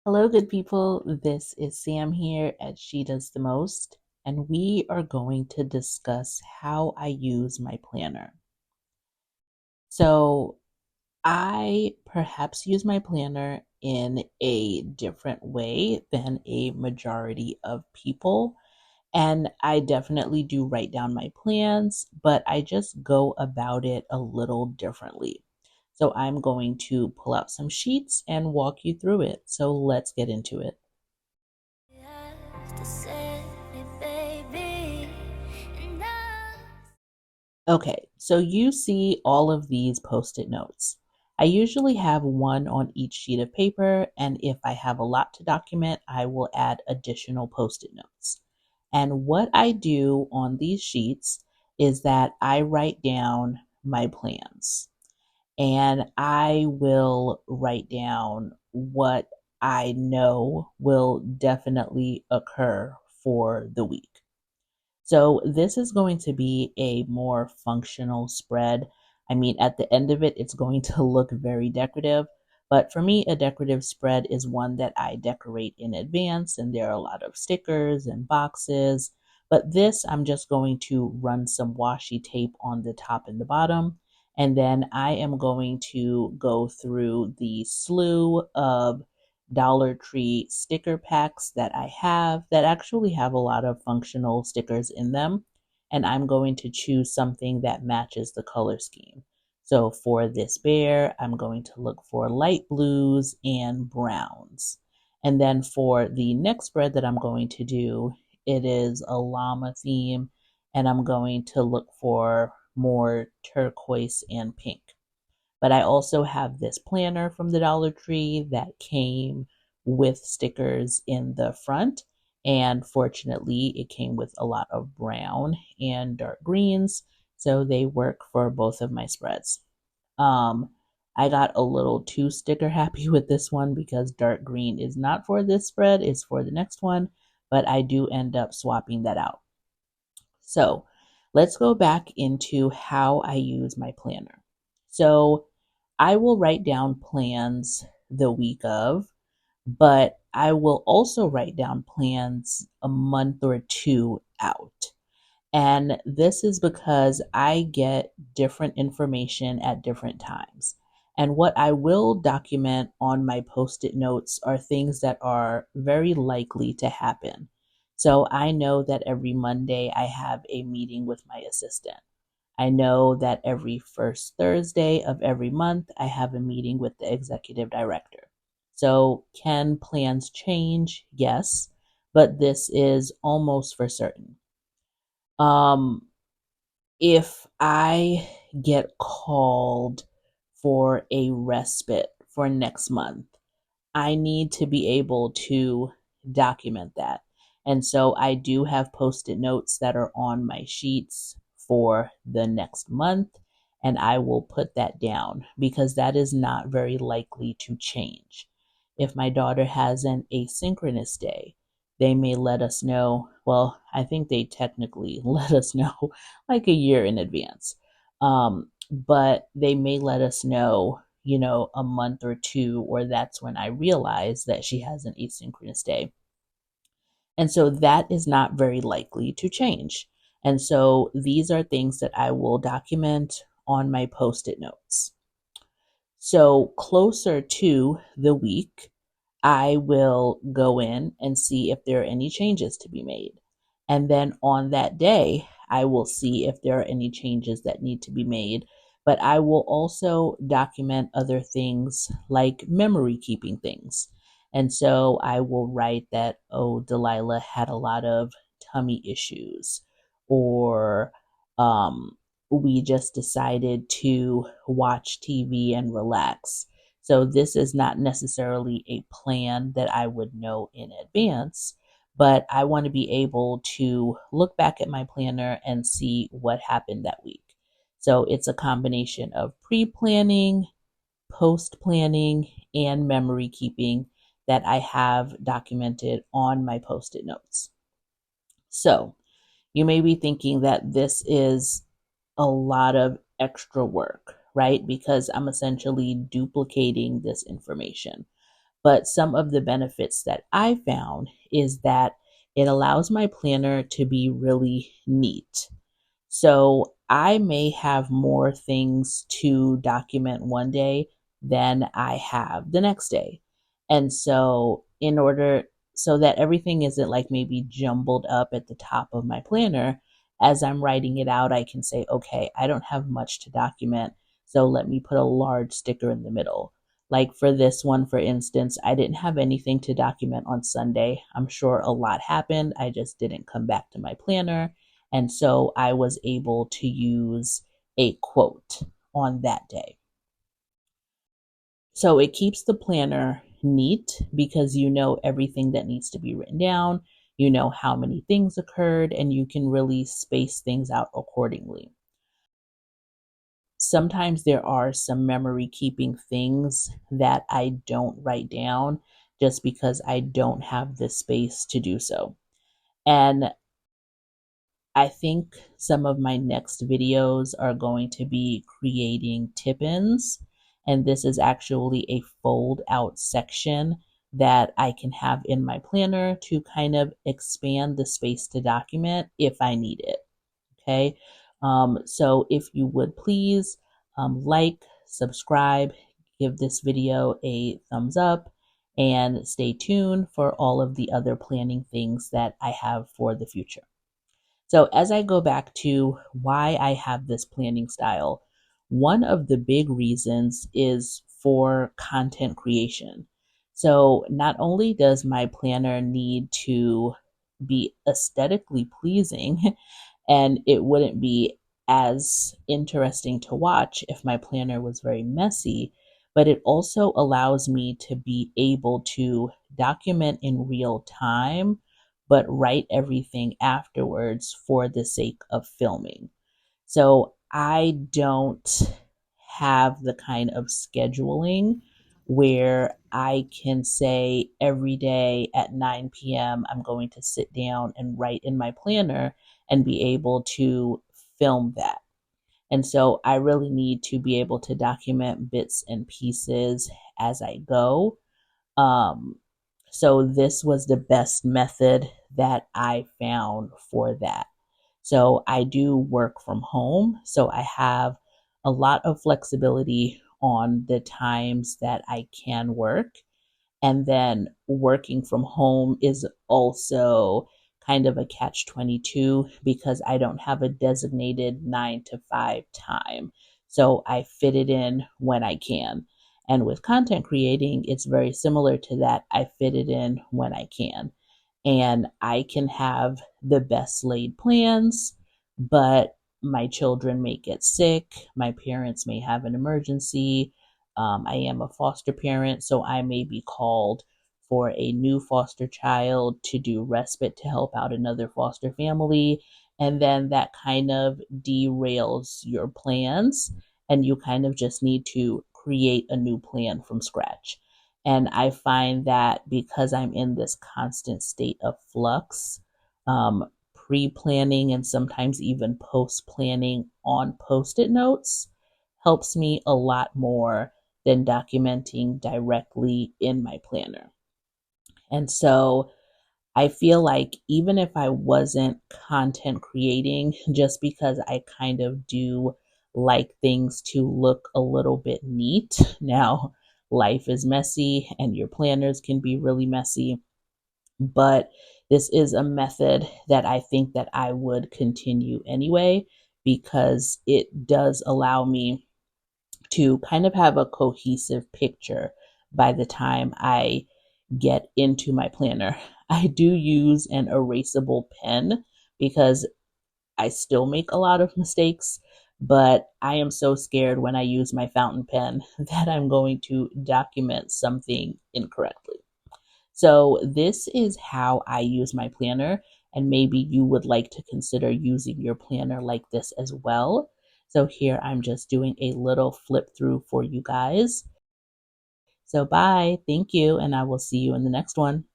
Hello, good people. This is Sam here at She Does the Most, and we are going to discuss how I use my planner. So, I perhaps use my planner in a different way than a majority of people. And I definitely do write down my plans, but I just go about it a little differently. So I'm going to pull out some sheets and walk you through it. So let's get into it. Okay, so you see all of these post-it notes. I usually have one on each sheet of paper, and if I have a lot to document, I will add additional post-it notes. And what I do on these sheets is that I write down my plans, and I will write down what I know will definitely occur for the week. So this is going to be a more functional spread. I mean, at the end of it, it's going to look very decorative. But for me, a decorative spread is one that I decorate in advance, and there are a lot of stickers and boxes. But this, I'm just going to run some washi tape on the top and the bottom. And then I am going to go through the slew of Dollar Tree sticker packs that I have that actually have a lot of functional stickers in them. And I'm going to choose something that matches the color scheme. So for this bear, I'm going to look for light blues and browns. And then for the next spread that I'm going to do, it is a llama theme, and I'm going to look for more turquoise and pink. But I also have this planner from the Dollar Tree that came with stickers in the front. And fortunately, it came with a lot of brown and dark greens. So they work for both of my spreads. Um, I got a little too sticker happy with this one because dark green is not for this spread, it's for the next one. But I do end up swapping that out. So let's go back into how I use my planner. So I will write down plans the week of, but I will also write down plans a month or two out. And this is because I get different information at different times. And what I will document on my post it notes are things that are very likely to happen. So I know that every Monday I have a meeting with my assistant. I know that every first Thursday of every month I have a meeting with the executive director. So, can plans change? Yes, but this is almost for certain. Um, if I get called for a respite for next month, I need to be able to document that. And so I do have post it notes that are on my sheets for the next month, and I will put that down because that is not very likely to change. If my daughter has an asynchronous day, they may let us know. Well, I think they technically let us know like a year in advance. But they may let us know, a month or two, or that's when I realize that she has an asynchronous day. And so that is not very likely to change. And so these are things that I will document on my post it notes. So closer to the week, I will go in and see if there are any changes to be made. And then on that day, I will see if there are any changes that need to be made. But I will also document other things like memory keeping things. And so I will write that, oh, Delilah had a lot of tummy issues, or we just decided to watch TV and relax. So this is not necessarily a plan that I would know in advance, but I want to be able to look back at my planner and see what happened that week. So it's a combination of pre-planning, post-planning, and memory keeping that I have documented on my post-it notes. So you may be thinking that this is a lot of extra work, right? Because I'm essentially duplicating this information. But some of the benefits that I found is that it allows my planner to be really neat. So I may have more things to document one day than I have the next day. And so, in order so that everything isn't like maybe jumbled up at the top of my planner, as I'm writing it out, I can say, okay, I don't have much to document. So let me put a large sticker in the middle. Like for this one, for instance, I didn't have anything to document on Sunday. I'm sure a lot happened. I just didn't come back to my planner. And so I was able to use a quote on that day. So it keeps the planner neat because you know everything that needs to be written down, you know how many things occurred, and you can really space things out accordingly. Sometimes there are some memory keeping things that I don't write down just because I don't have the space to do so. And I think some of my next videos are going to be creating tip-ins, and this is actually a fold out section that I can have in my planner to kind of expand the space to document if I need it. Okay, so if you would please like, subscribe, give this video a thumbs up, and stay tuned for all of the other planning things that I have for the future. So as I go back to why I have this planning style, one of the big reasons is for content creation. So not only does my planner need to be aesthetically pleasing, and it wouldn't be as interesting to watch if my planner was very messy, but it also allows me to be able to document in real time but write everything afterwards for the sake of filming. So I don't have the kind of scheduling where I can say every day at 9 p.m. I'm going to sit down and write in my planner and be able to film that. And so I really need to be able to document bits and pieces as I go. Um, so this was the best method that I found for that. So I do work from home, so I have a lot of flexibility on the times that I can work. And then working from home is also kind of a catch 22 because I don't have a designated 9 to 5 time. So I fit it in when I can. And with content creating, it's very similar to that. I fit it in when I can. And I can have the best laid plans, but my children may get sick, my parents may have an emergency. I am a foster parent, so I may be called for a new foster child to do respite to help out another foster family. And then that kind of derails your plans, and you kind of just need to create a new plan from scratch. And I find that because I'm in this constant state of flux, pre planning and sometimes even post planning on post it notes helps me a lot more than documenting directly in my planner. And so I feel like even if I wasn't content creating, just because I kind of do like things to look a little bit neat. Now, life is messy and your planners can be really messy, but this is a method that I think that I would continue anyway because it does allow me to kind of have a cohesive picture by the time I get into my planner. I do use an erasable pen because I still make a lot of mistakes, but I am so scared when I use my fountain pen that I'm going to document something incorrectly. So this is how I use my planner, and maybe you would like to consider using your planner like this as well. So here I'm just doing a little flip through for you guys. So bye, thank you, and I will see you in the next one.